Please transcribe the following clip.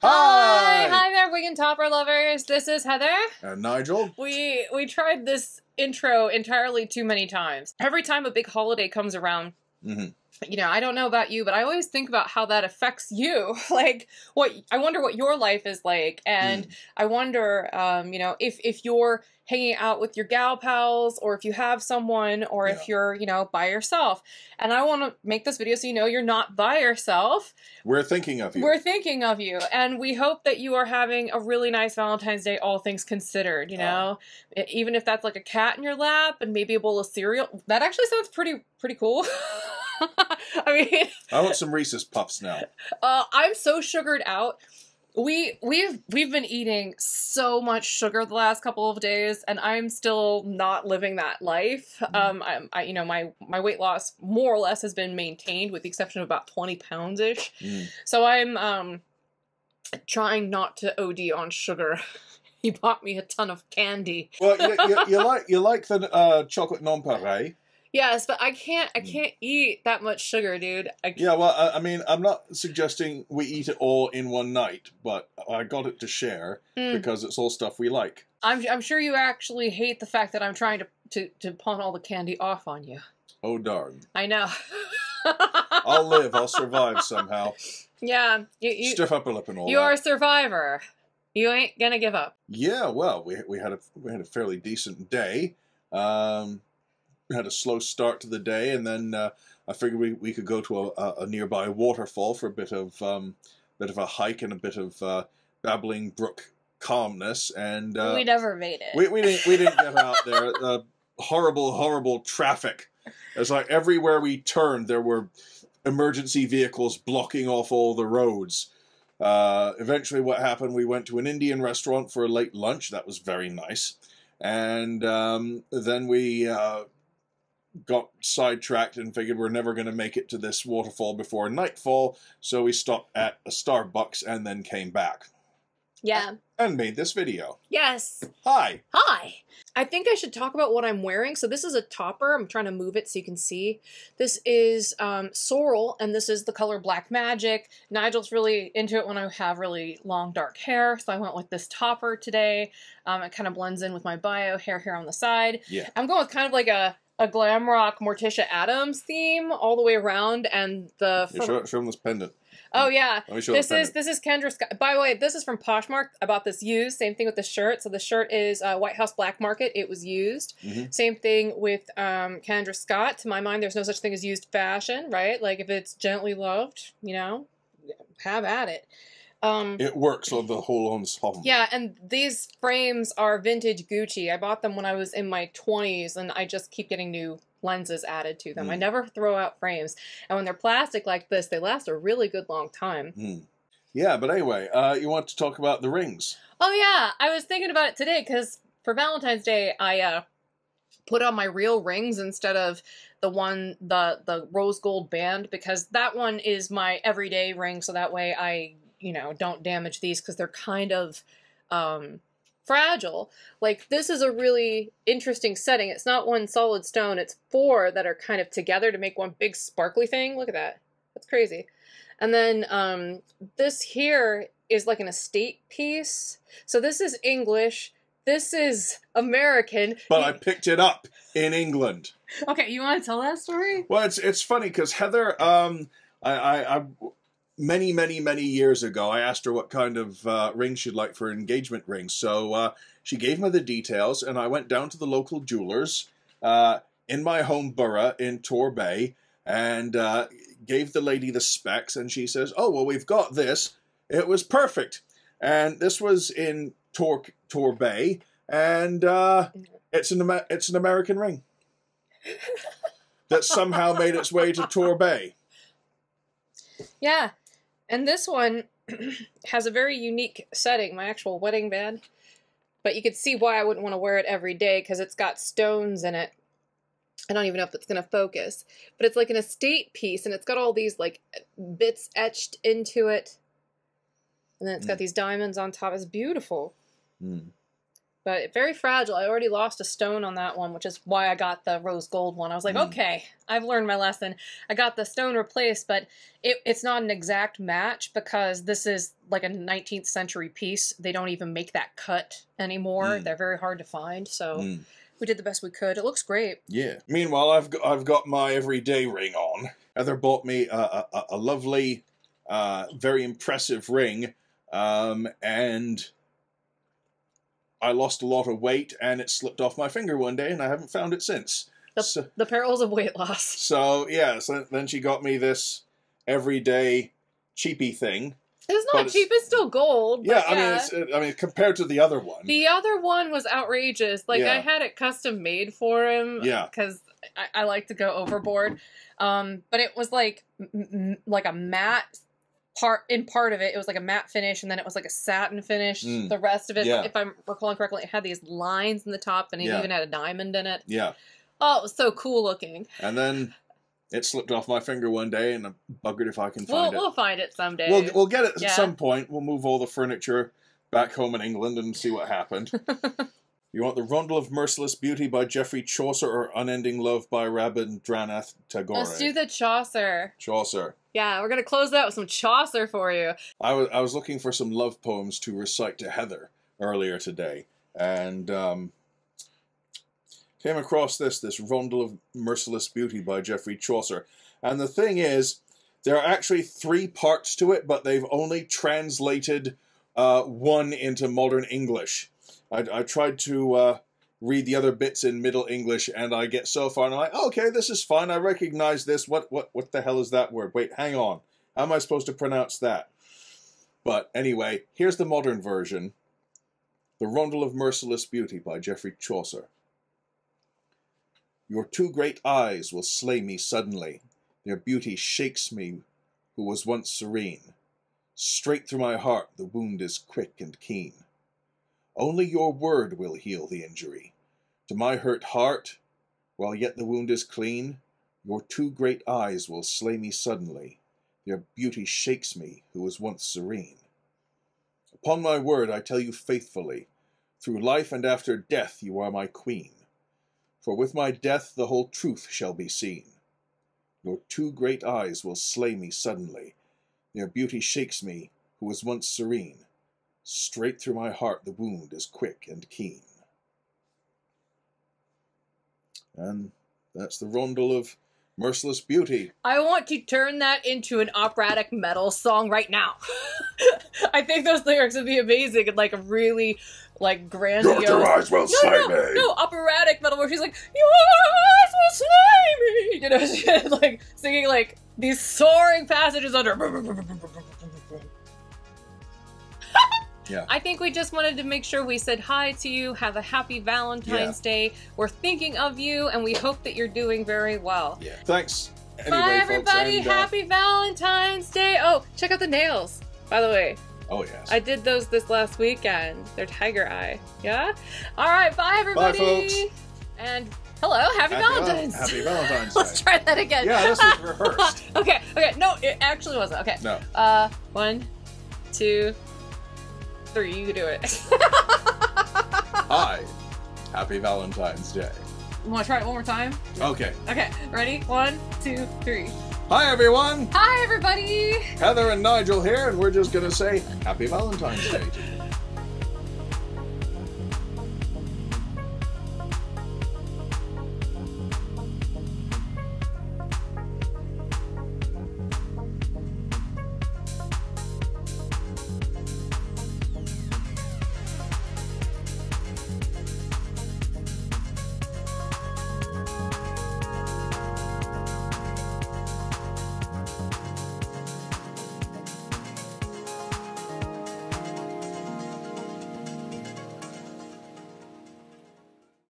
Hi! Hi there, wig and topper lovers. This is Heather. And Nigel. We tried this intro entirely too many times. Every time a big holiday comes around, you know, I don't know about you, but I always think about how that affects you. Like, I wonder what your life is like, and I wonder, you know, if you're hanging out with your gal pals, or if you have someone, or if you're, you know, by yourself. And I want to make this video so you know you're not by yourself. We're thinking of you. We're thinking of you, and we hope that you are having a really nice Valentine's Day, all things considered, you know? Even if that's like a cat in your lap and maybe a bowl of cereal. That actually sounds pretty cool. I mean, I want some Reese's Puffs now. I'm so sugared out. We've been eating so much sugar the last couple of days, and I'm still not living that life. You know, my weight loss more or less has been maintained, with the exception of about 20 pounds ish. So I'm trying not to OD on sugar. He bought me a ton of candy. Well, you like the chocolate nonpareil. Yes, but I can't eat that much sugar, dude. Yeah, well, I mean, I'm not suggesting we eat it all in one night, but I got it to share because it's all stuff we like. I'm sure you actually hate the fact that I'm trying to pawn all the candy off on you. Oh, darn. I know. I'll live. I'll survive somehow. Yeah. You Stiff upper lip and all that. You're a survivor. You ain't gonna give up. Yeah, well, we had a fairly decent day. We had a slow start to the day, and then I figured we could go to a nearby waterfall for a bit of a hike and a bit of babbling brook calmness. And we never made it. We didn't get out there. Horrible traffic. It's like everywhere we turned, there were emergency vehicles blocking off all the roads. Eventually, what happened? We went to an Indian restaurant for a late lunch. That was very nice, and then we got sidetracked and figured we're never going to make it to this waterfall before nightfall, so we stopped at a Starbucks and then came back. Yeah. And made this video. Yes. Hi. Hi. I think I should talk about what I'm wearing. So this is a topper. I'm trying to move it so you can see. This is Sorrel, and this is the color Black Magic. Nigel's really into it when I have really long, dark hair, so I went with this topper today. It kind of blends in with my bio hair here on the side. Yeah. I'm going with kind of like a glam rock Morticia Addams theme all the way around, and the show them this pendant. Oh yeah, Let me show this is Kendra Scott. By the way, this is from Poshmark. I bought this used. Same thing with the shirt. So the shirt is White House Black Market. It was used. Same thing with Kendra Scott. To my mind, there's no such thing as used fashion, right? Like if it's gently loved, you know, have at it. It works on the whole ensemble. Yeah, and these frames are vintage Gucci. I bought them when I was in my 20s, and I just keep getting new lenses added to them. I never throw out frames. And when they're plastic like this, they last a really good long time. Yeah, but anyway, you want to talk about the rings. Oh yeah, I was thinking about it today, because for Valentine's Day, I put on my real rings instead of the rose gold band, because that one is my everyday ring, so that way I, you know, don't damage these, because they're kind of fragile. Like, this is a really interesting setting. It's not one solid stone, it's 4 that are kind of together to make one big sparkly thing. Look at that. That's crazy. And then this here is like an estate piece. So this is English. This is American. But I picked it up in England. Okay, you want to tell that story? Well, it's funny because Heather, I many years ago, I asked her what kind of ring she'd like for an engagement ring. So she gave me the details, and I went down to the local jewelers in my home borough in Torbay, and gave the lady the specs, and she says, "Oh, well, we've got this." It was perfect. And this was in Torbay, and it's an American ring that somehow made its way to Torbay. Yeah. And this one has a very unique setting, my actual wedding band. But you could see why I wouldn't want to wear it every day, because it's got stones in it. I don't even know if it's going to focus. But it's like an estate piece, and it's got all these like bits etched into it. And then it's got these diamonds on top. It's beautiful. But very fragile. I already lost a stone on that one, which is why I got the rose gold one. I was like, okay, I've learned my lesson. I got the stone replaced, but it's not an exact match because this is like a 19th century piece. They don't even make that cut anymore. They're very hard to find, so we did the best we could. It looks great. Yeah. Meanwhile, I've got my everyday ring on. Heather bought me a lovely, very impressive ring, and I lost a lot of weight, and it slipped off my finger one day, and I haven't found it since. The perils of weight loss. So, yeah, so then she got me this everyday cheapy thing. It's not cheap, it's still gold. Yeah, I mean, compared to the other one. The other one was outrageous. Like, I had it custom made for him. Yeah. Because I like to go overboard. But it was like a matte part of it. It was like a matte finish, and then it was like a satin finish. The rest of it, if I'm recalling correctly, it had these lines in the top, and it even had a diamond in it. Yeah. Oh, it was so cool looking. And then it slipped off my finger one day, and I buggered if I can find it. We'll find it someday. We'll get it at some point. We'll move all the furniture back home in England and see what happened. You want the Rondel of Merciless Beauty by Geoffrey Chaucer or Unending Love by Rabindranath Tagore? Let's do the Chaucer. Chaucer. Yeah, we're going to close that with some Chaucer for you. I was looking for some love poems to recite to Heather earlier today, and came across this Rondel of Merciless Beauty by Geoffrey Chaucer. And the thing is, there are actually 3 parts to it, but they've only translated one into modern English. I tried to read the other bits in Middle English, and I get so far, and I'm like, okay, this is fine, I recognize this, what the hell is that word? Wait, hang on, how am I supposed to pronounce that? But anyway, here's the modern version. The Rondel of Merciless Beauty by Geoffrey Chaucer. Your 2 great eyes will slay me suddenly, their beauty shakes me who was once serene. Straight through my heart the wound is quick and keen. Only your word will heal the injury. To my hurt heart, while yet the wound is clean, your 2 great eyes will slay me suddenly. Their beauty shakes me, who was once serene. Upon my word, I tell you faithfully, through life and after death you are my queen. For with my death the whole truth shall be seen. Your 2 great eyes will slay me suddenly. Their beauty shakes me, who was once serene. Straight through my heart the wound is quick and keen. And that's the Rondel of Merciless Beauty. I want to turn that into an operatic metal song right now. I think those lyrics would be amazing and like a really like grandiose. Your eyes will slay me. No, operatic metal where she's like, your eyes will slay me. You know, she's like singing like these soaring passages under. Yeah. I think we just wanted to make sure we said hi to you, have a happy Valentine's Day. We're thinking of you, and we hope that you're doing very well. Yeah. Thanks. Anyway, bye, everybody. Folks, and, happy Valentine's Day. Oh, check out the nails, by the way. Oh, yes. I did those this last weekend. They're tiger eye. Yeah? All right. Bye, everybody. Bye, folks. And hello. Happy Valentine's. Happy Valentine's Day. Let's try that again. Yeah, this was rehearsed. Okay. No, it actually wasn't. Okay. No. 1, 2, 3. You can do it. Hi. Happy Valentine's Day. You want to try it one more time? Okay. Okay. Ready? 1, 2, 3. Hi, everyone. Hi, everybody. Heather and Nigel here, and we're just going to say Happy Valentine's Day to you.